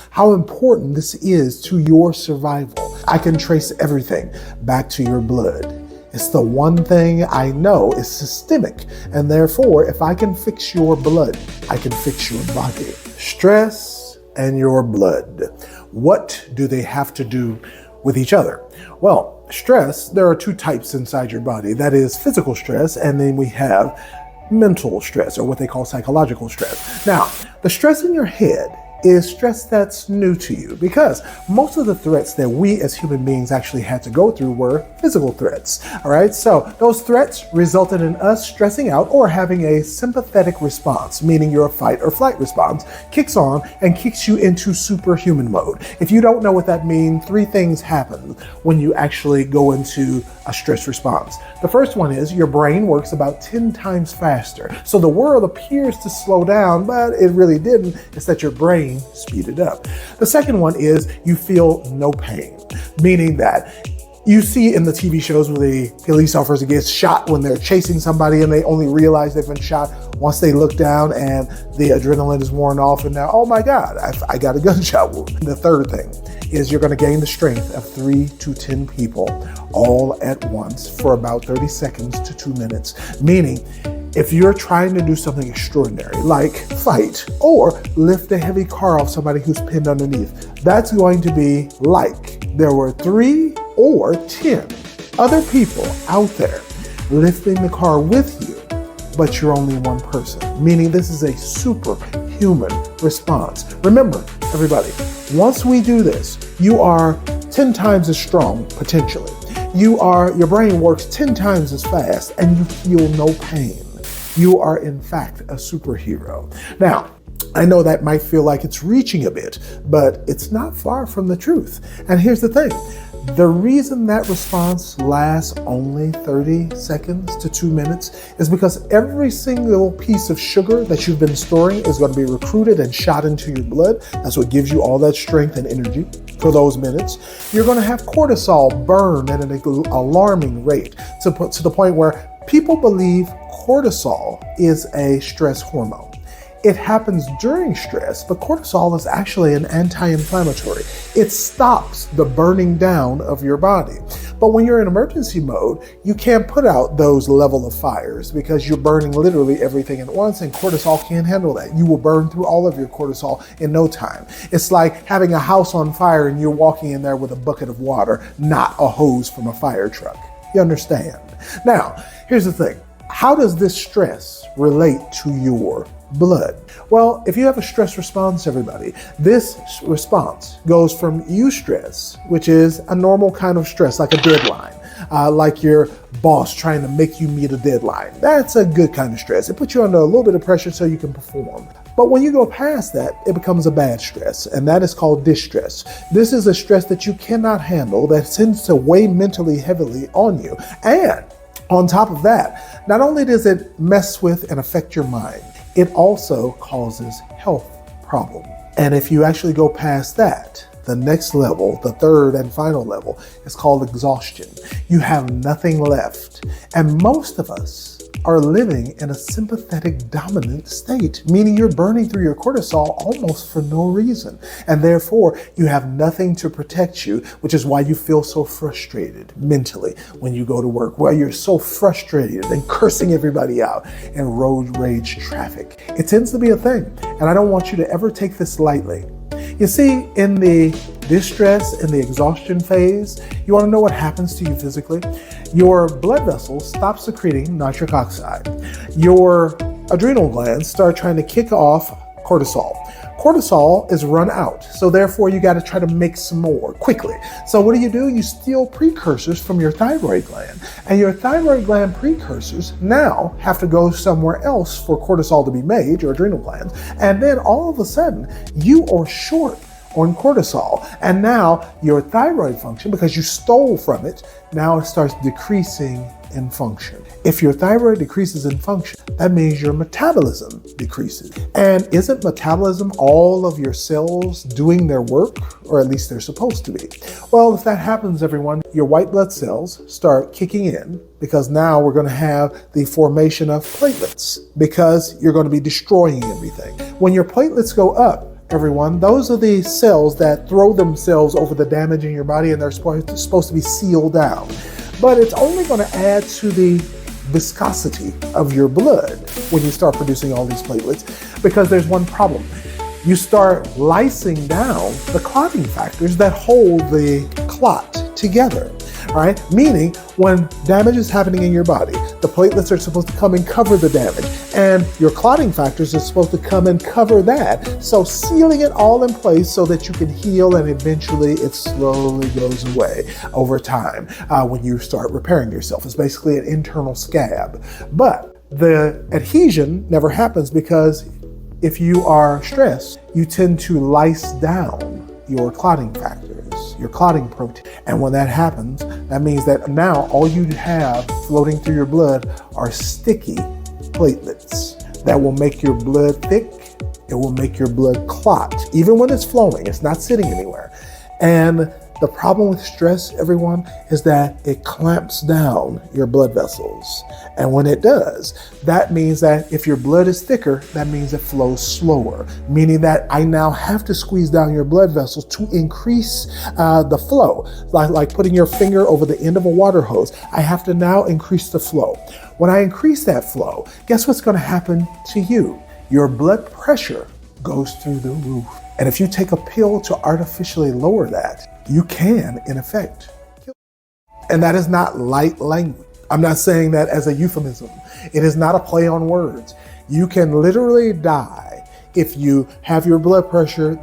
how important this is to your survival. I can trace everything back to your blood. It's the one thing I know is systemic, and therefore, if I can fix your blood, I can fix your body. Stress and your blood. What do they have to do with each other? Well, stress, there are two types inside your body. That is physical stress, and then we have mental stress, or what they call psychological stress. Now, the stress in your head is stress that's new to you, because most of the threats that we as human beings actually had to go through were physical threats. All right, so those threats resulted in us stressing out or having a sympathetic response, meaning your fight or flight response kicks on and kicks you into superhuman mode. If you don't know what that means, three things happen when you actually go into a stress response. The first one is your brain works about 10 times faster. So the world appears to slow down, but it really didn't. It's that your brain speeded up. The second one is you feel no pain, meaning that you see in the TV shows where the police officer gets shot when they're chasing somebody and they only realize they've been shot once they look down and the adrenaline is worn off and now, oh my God, I got a gunshot wound. The third thing is you're going to gain the strength of 3 to 10 people all at once for about 30 seconds to 2 minutes, meaning if you're trying to do something extraordinary, like fight or lift a heavy car off somebody who's pinned underneath, that's going to be like there were 3 or 10 other people out there lifting the car with you, but you're only one person, meaning this is a superhuman response. Remember, everybody, once we do this, you are 10 times as strong, potentially. Your brain works 10 times as fast and you feel no pain. You are, in fact, a superhero. Now, I know that might feel like it's reaching a bit, but it's not far from the truth. And here's the thing. The reason that response lasts only 30 seconds to 2 minutes is because every single piece of sugar that you've been storing is going to be recruited and shot into your blood. That's what gives you all that strength and energy for those minutes. You're going to have cortisol burn at an alarming rate to the point where people believe cortisol is a stress hormone. It happens during stress, but cortisol is actually an anti-inflammatory. It stops the burning down of your body. But when you're in emergency mode, you can't put out those level of fires because you're burning literally everything at once, and cortisol can't handle that. You will burn through all of your cortisol in no time. It's like having a house on fire and you're walking in there with a bucket of water, not a hose from a fire truck. You understand? Now, here's the thing. How does this stress relate to your blood? Well, if you have a stress response, everybody, this response goes from eustress, which is a normal kind of stress, like a deadline, like your boss trying to make you meet a deadline. That's a good kind of stress. It puts you under a little bit of pressure so you can perform. But when you go past that, it becomes a bad stress, and that is called distress. This is a stress that you cannot handle, that tends to weigh mentally heavily on you. And on top of that, not only does it mess with and affect your mind, it also causes health problems. And if you actually go past that, the next level, the third and final level, is called exhaustion. You have nothing left. And most of us are living in a sympathetic dominant state, meaning you're burning through your cortisol almost for no reason. And therefore, you have nothing to protect you, which is why you feel so frustrated mentally when you go to work, why you're so frustrated and cursing everybody out in road rage traffic. It tends to be a thing, and I don't want you to ever take this lightly. You see, in the distress and the exhaustion phase, you want to know what happens to you physically? Your blood vessels stop secreting nitric oxide. Your adrenal glands start trying to kick off cortisol. Cortisol is run out, so therefore you got to try to make some more quickly. So what do? You steal precursors from your thyroid gland, and your thyroid gland precursors now have to go somewhere else for cortisol to be made, your adrenal glands, and then all of a sudden you are short on cortisol, and now your thyroid function, because you stole from it, now it starts decreasing in function. If your thyroid decreases in function, that means your metabolism decreases. And isn't metabolism all of your cells doing their work? Or at least they're supposed to be. Well, if that happens, everyone, your white blood cells start kicking in, because now we're going to have the formation of platelets, because you're going to be destroying everything. When your platelets go up, everyone. Those are the cells that throw themselves over the damage in your body, and they're supposed to be sealed down. But it's only going to add to the viscosity of your blood when you start producing all these platelets, because there's one problem. You start lysing down the clotting factors that hold the clot together, right? Meaning when damage is happening in your body, the platelets are supposed to come and cover the damage, and your clotting factors are supposed to come and cover that. So sealing it all in place so that you can heal, and eventually it slowly goes away over time when you start repairing yourself. It's basically an internal scab. But the adhesion never happens, because if you are stressed, you tend to lyse down your clotting factors, your clotting protein. And when that happens, that means that now all you have floating through your blood are sticky platelets that will make your blood thick. It will make your blood clot, even when it's flowing. It's not sitting anywhere. And the problem with stress, everyone, is that it clamps down your blood vessels. And when it does, that means that if your blood is thicker, that means it flows slower, meaning that I now have to squeeze down your blood vessels to increase the flow. Like putting your finger over the end of a water hose, I have to now increase the flow. When I increase that flow, guess what's going to happen to you? Your blood pressure goes through the roof. And if you take a pill to artificially lower that, you can, in effect, kill. And that is not light language. I'm not saying that as a euphemism. It is not a play on words. You can literally die if you have your blood pressure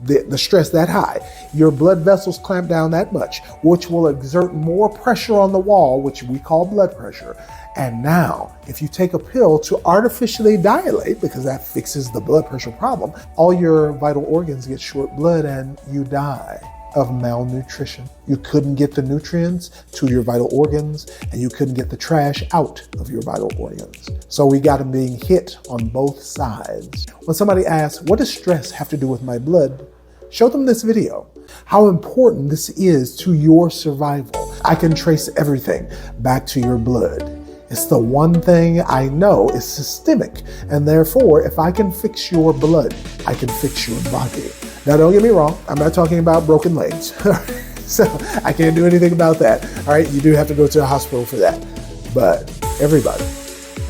the stress that high, your blood vessels clamp down that much, which will exert more pressure on the wall, which we call blood pressure. And now, if you take a pill to artificially dilate, because that fixes the blood pressure problem, all your vital organs get short blood and you die of malnutrition. You couldn't get the nutrients to your vital organs, and you couldn't get the trash out of your vital organs. So we got them being hit on both sides. When somebody asks, what does stress have to do with my blood? Show them this video. How important this is to your survival. I can trace everything back to your blood. It's the one thing I know is systemic, and therefore, if I can fix your blood, I can fix your body. Now, don't get me wrong, I'm not talking about broken legs. So I can't do anything about that. All right, you do have to go to the hospital for that. But everybody,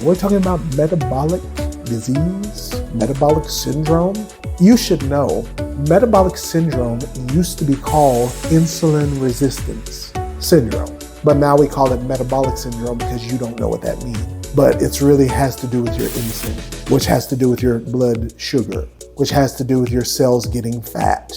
we're talking about metabolic disease, metabolic syndrome. You should know metabolic syndrome used to be called insulin resistance syndrome. But now we call it metabolic syndrome because you don't know what that means. But it really has to do with your insulin, which has to do with your blood sugar, which has to do with your cells getting fat,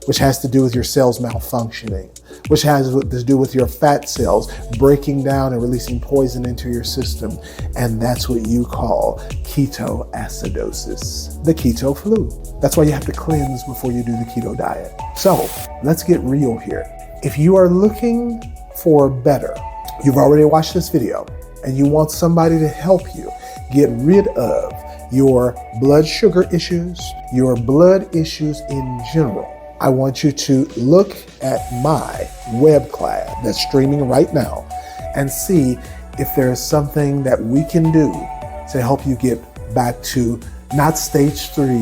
which has to do with your cells malfunctioning, which has to do with your fat cells breaking down and releasing poison into your system. And that's what you call ketoacidosis, the keto flu. That's why you have to cleanse before you do the keto diet. So let's get real here. If you are looking for better, you've already watched this video, and you want somebody to help you get rid of your blood sugar issues, your blood issues in general, I want you to look at my web class that's streaming right now and see if there is something that we can do to help you get back to not stage 3,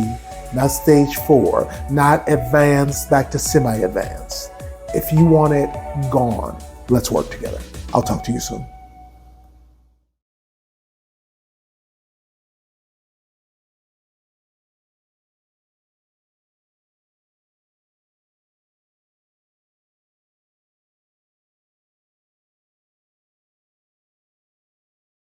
not stage 4, not advanced, back to semi-advanced. If you want it gone, let's work together. I'll talk to you soon.